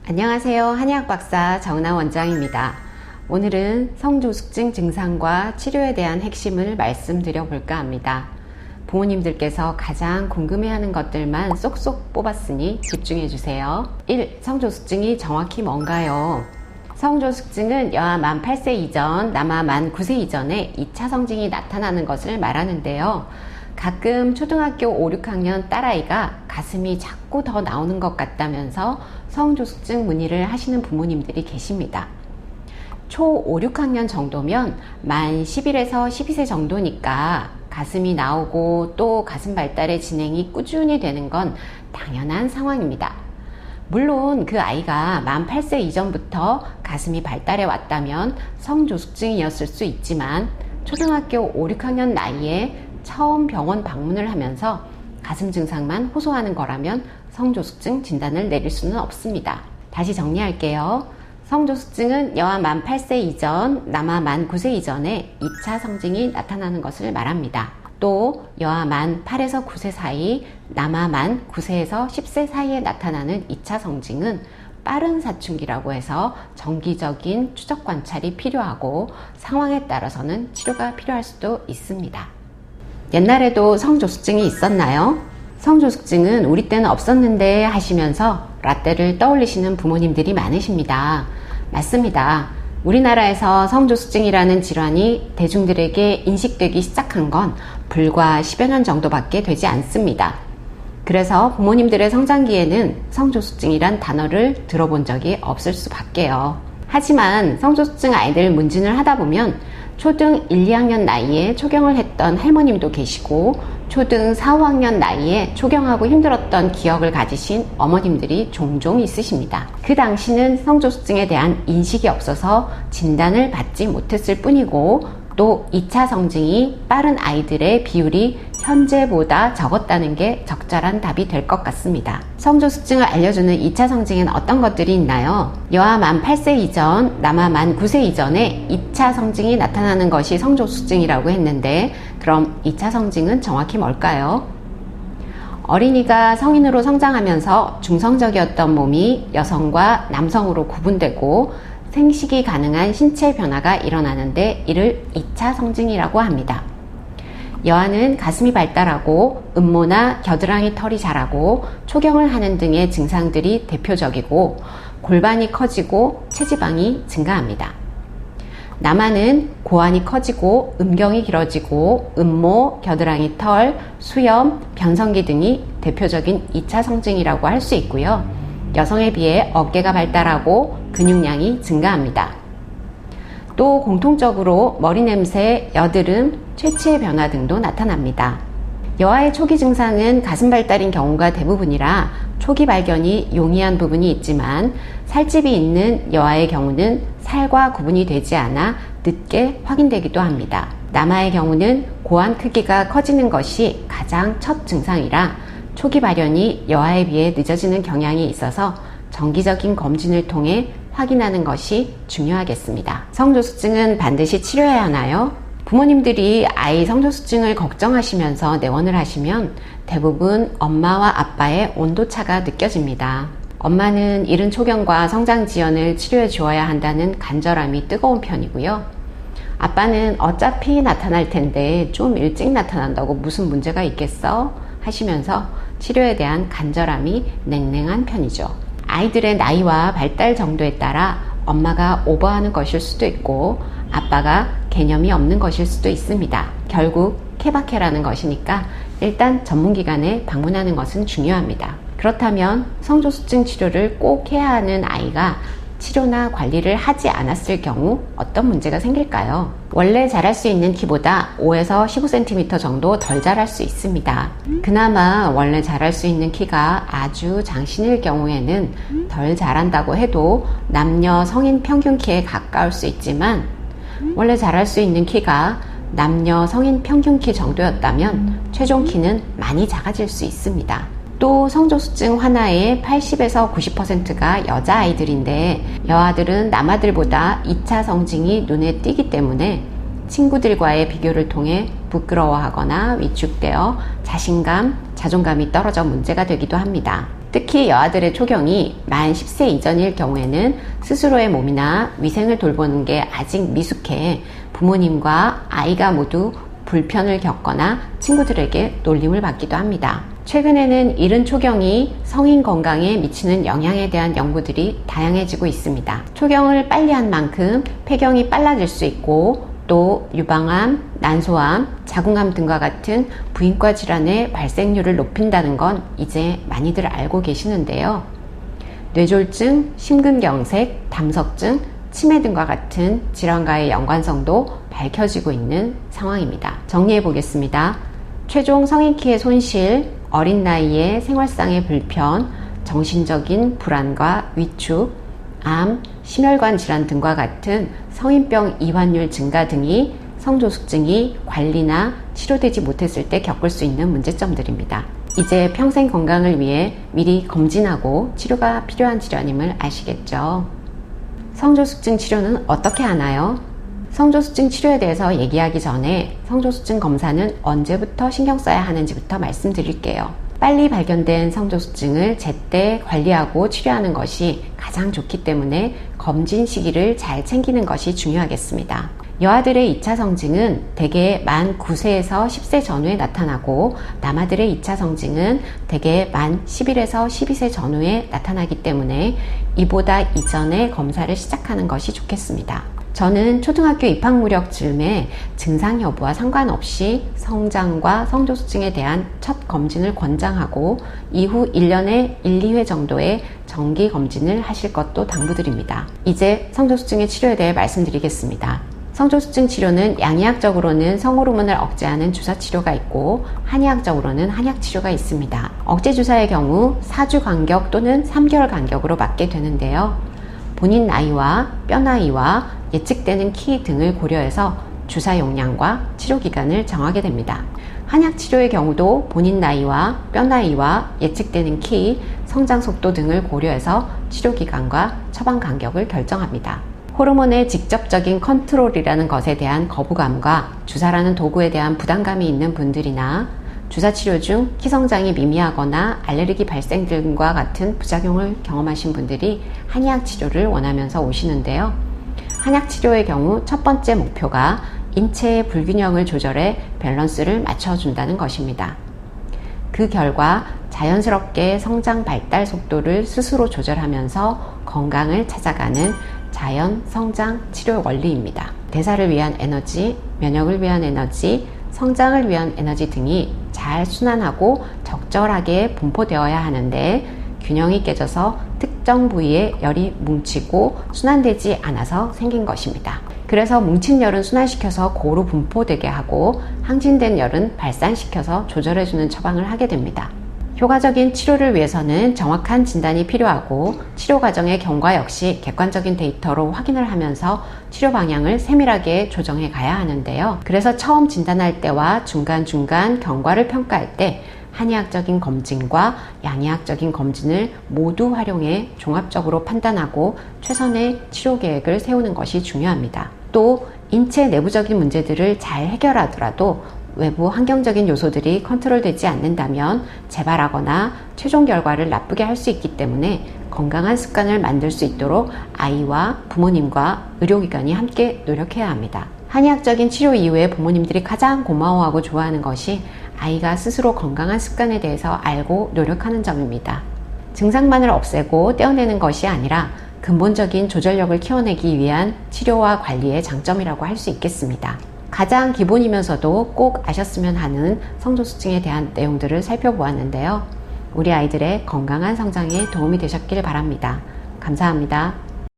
안녕하세요. 한의학 박사 정은아 원장입니다. 오늘은 성조숙증 증상과 치료에 대한 핵심을 말씀드려 볼까 합니다. 부모님들께서 가장 궁금해하는 것들만 쏙쏙 뽑았으니 집중해 주세요. 1. 성조숙증이 정확히 뭔가요? 성조숙증은 여아 만 8세 이전, 남아 만 9세 이전에 2차 성징이 나타나는 것을 말하는데요. 가끔 초등학교 5, 6학년 딸아이가 가슴이 자꾸 더 나오는 것 같다면서 성조숙증 문의를 하시는 부모님들이 계십니다. 초 5, 6학년 정도면 만 11에서 12세 정도니까 가슴이 나오고 또 가슴 발달의 진행이 꾸준히 되는 건 당연한 상황입니다. 물론 그 아이가 만 8세 이전부터 가슴이 발달해 왔다면 성조숙증이었을 수 있지만 초등학교 5, 6학년 나이에 처음 병원 방문을 하면서 가슴 증상만 호소하는 거라면 성조숙증 진단을 내릴 수는 없습니다. 다시 정리할게요. 성조숙증은 여아 만 8세 이전, 남아 만 9세 이전에 2차 성징이 나타나는 것을 말합니다. 또 여아 만 8에서 9세 사이, 남아 만 9세에서 10세 사이에 나타나는 2차 성징은 빠른 사춘기라고 해서 정기적인 추적 관찰이 필요하고 상황에 따라서는 치료가 필요할 수도 있습니다. 옛날에도 성조숙증이 있었나요? 성조숙증은 우리 때는 없었는데 하시면서 라떼를 떠올리시는 부모님들이 많으십니다. 맞습니다. 우리나라에서 성조숙증이라는 질환이 대중들에게 인식되기 시작한 건 불과 10여 년 정도밖에 되지 않습니다. 그래서 부모님들의 성장기에는 성조숙증이란 단어를 들어본 적이 없을 수밖에요. 하지만 성조숙증 아이들 문진을 하다 보면 초등 1, 2학년 나이에 초경을 했던 할머님도 계시고 초등 4, 5학년 나이에 초경하고 힘들었던 기억을 가지신 어머님들이 종종 있으십니다. 그 당시는 성조숙증에 대한 인식이 없어서 진단을 받지 못했을 뿐이고 또 2차 성징이 빠른 아이들의 비율이 현재보다 적었다는 게 적절한 답이 될 것 같습니다. 성조숙증을 알려주는 2차 성징엔 어떤 것들이 있나요? 여아 만 8세 이전, 남아 만 9세 이전에 2차 성징이 나타나는 것이 성조숙증이라고 했는데 그럼 2차 성징은 정확히 뭘까요? 어린이가 성인으로 성장하면서 중성적이었던 몸이 여성과 남성으로 구분되고 생식이 가능한 신체 변화가 일어나는데 이를 2차 성징이라고 합니다. 여아는 가슴이 발달하고 음모나 겨드랑이 털이 자라고 초경을 하는 등의 증상들이 대표적이고 골반이 커지고 체지방이 증가합니다. 남아는 고환이 커지고 음경이 길어지고 음모, 겨드랑이 털, 수염, 변성기 등이 대표적인 2차 성징이라고 할 수 있고요. 여성에 비해 어깨가 발달하고 근육량이 증가합니다. 또 공통적으로 머리 냄새, 여드름, 체취의 변화 등도 나타납니다. 여아의 초기 증상은 가슴 발달인 경우가 대부분이라 초기 발견이 용이한 부분이 있지만 살집이 있는 여아의 경우는 살과 구분이 되지 않아 늦게 확인되기도 합니다. 남아의 경우는 고환 크기가 커지는 것이 가장 첫 증상이라 초기 발현이 여아에 비해 늦어지는 경향이 있어서 정기적인 검진을 통해 확인하는 것이 중요하겠습니다. 성조숙증은 반드시 치료해야 하나요? 부모님들이 아이 성조숙증을 걱정하시면서 내원을 하시면 대부분 엄마와 아빠의 온도차가 느껴집니다. 엄마는 이른 초경과 성장 지연을 치료해 주어야 한다는 간절함이 뜨거운 편이고요. 아빠는 어차피 나타날 텐데 좀 일찍 나타난다고 무슨 문제가 있겠어? 하시면서 치료에 대한 간절함이 냉랭한 편이죠. 아이들의 나이와 발달 정도에 따라 엄마가 오버하는 것일 수도 있고 아빠가 개념이 없는 것일 수도 있습니다. 결국 케바케라는 것이니까 일단 전문기관에 방문하는 것은 중요합니다. 그렇다면 성조숙증 치료를 꼭 해야 하는 아이가 치료나 관리를 하지 않았을 경우 어떤 문제가 생길까요? 원래 자랄 수 있는 키보다 5에서 15cm 정도 덜 자랄 수 있습니다. 그나마 원래 자랄 수 있는 키가 아주 장신일 경우에는 덜 자란다고 해도 남녀 성인 평균 키에 가까울 수 있지만 원래 자랄 수 있는 키가 남녀 성인 평균 키 정도였다면 최종 키는 많이 작아질 수 있습니다. 또 성조숙증 환아의 80에서 90%가 여자아이들인데 여아들은 남아들보다 2차 성징이 눈에 띄기 때문에 친구들과의 비교를 통해 부끄러워하거나 위축되어 자신감, 자존감이 떨어져 문제가 되기도 합니다. 특히 여아들의 초경이 만 10세 이전일 경우에는 스스로의 몸이나 위생을 돌보는 게 아직 미숙해 부모님과 아이가 모두 불편을 겪거나 친구들에게 놀림을 받기도 합니다. 최근에는 이른 초경이 성인 건강에 미치는 영향에 대한 연구들이 다양해지고 있습니다. 초경을 빨리 한 만큼 폐경이 빨라질 수 있고 또 유방암, 난소암, 자궁암 등과 같은 부인과 질환의 발생률을 높인다는 건 이제 많이들 알고 계시는데요. 뇌졸중, 심근경색, 담석증, 치매 등과 같은 질환과의 연관성도 밝혀지고 있는 상황입니다. 정리해 보겠습니다. 최종 성인 키의 손실, 어린 나이에 생활상의 불편, 정신적인 불안과 위축, 암, 심혈관 질환 등과 같은 성인병 이환율 증가 등이 성조숙증이 관리나 치료되지 못했을 때 겪을 수 있는 문제점들입니다. 이제 평생 건강을 위해 미리 검진하고 치료가 필요한 질환임을 아시겠죠? 성조숙증 치료는 어떻게 하나요? 성조숙증 치료에 대해서 얘기하기 전에 성조숙증 검사는 언제부터 신경 써야 하는지부터 말씀드릴게요. 빨리 발견된 성조숙증을 제때 관리하고 치료하는 것이 가장 좋기 때문에 검진 시기를 잘 챙기는 것이 중요하겠습니다. 여아들의 2차 성징은 대개 만 9세에서 10세 전후에 나타나고 남아들의 2차 성징은 대개 만 11에서 12세 전후에 나타나기 때문에 이보다 이전에 검사를 시작하는 것이 좋겠습니다. 저는 초등학교 입학 무렵 즈음에 증상 여부와 상관없이 성장과 성조숙증에 대한 첫 검진을 권장하고 이후 1년에 1, 2회 정도의 정기 검진을 하실 것도 당부드립니다. 이제 성조숙증의 치료에 대해 말씀드리겠습니다. 성조숙증 치료는 양의학적으로는 성호르몬을 억제하는 주사 치료가 있고 한의학적으로는 한약 치료가 있습니다. 억제 주사의 경우 4주 간격 또는 3개월 간격으로 맞게 되는데요. 본인 나이와 뼈 나이와 예측되는 키 등을 고려해서 주사 용량과 치료 기간을 정하게 됩니다. 한약 치료의 경우도 본인 나이와 뼈 나이와 예측되는 키, 성장 속도 등을 고려해서 치료 기간과 처방 간격을 결정합니다. 호르몬의 직접적인 컨트롤이라는 것에 대한 거부감과 주사라는 도구에 대한 부담감이 있는 분들이나 주사 치료 중 키 성장이 미미하거나 알레르기 발생 등과 같은 부작용을 경험하신 분들이 한의학 치료를 원하면서 오시는데요. 한약 치료의 경우 첫 번째 목표가 인체의 불균형을 조절해 밸런스를 맞춰준다는 것입니다. 그 결과 자연스럽게 성장 발달 속도를 스스로 조절하면서 건강을 찾아가는 자연 성장 치료 원리입니다. 대사를 위한 에너지, 면역을 위한 에너지, 성장을 위한 에너지 등이 잘 순환하고 적절하게 분포되어야 하는데 균형이 깨져서 특정 부위에 열이 뭉치고 순환되지 않아서 생긴 것입니다. 그래서 뭉친 열은 순환시켜서 고루 분포되게 하고 항진된 열은 발산시켜서 조절해주는 처방을 하게 됩니다. 효과적인 치료를 위해서는 정확한 진단이 필요하고 치료 과정의 경과 역시 객관적인 데이터로 확인을 하면서 치료 방향을 세밀하게 조정해 가야 하는데요. 그래서 처음 진단할 때와 중간중간 경과를 평가할 때 한의학적인 검진과 양의학적인 검진을 모두 활용해 종합적으로 판단하고 최선의 치료 계획을 세우는 것이 중요합니다. 또 인체 내부적인 문제들을 잘 해결하더라도 외부 환경적인 요소들이 컨트롤되지 않는다면 재발하거나 최종 결과를 나쁘게 할 수 있기 때문에 건강한 습관을 만들 수 있도록 아이와 부모님과 의료기관이 함께 노력해야 합니다. 한의학적인 치료 이후에 부모님들이 가장 고마워하고 좋아하는 것이 아이가 스스로 건강한 습관에 대해서 알고 노력하는 점입니다. 증상만을 없애고 떼어내는 것이 아니라 근본적인 조절력을 키워내기 위한 치료와 관리의 장점이라고 할 수 있겠습니다. 가장 기본이면서도 꼭 아셨으면 하는 성조숙증에 대한 내용들을 살펴보았는데요. 우리 아이들의 건강한 성장에 도움이 되셨길 바랍니다. 감사합니다.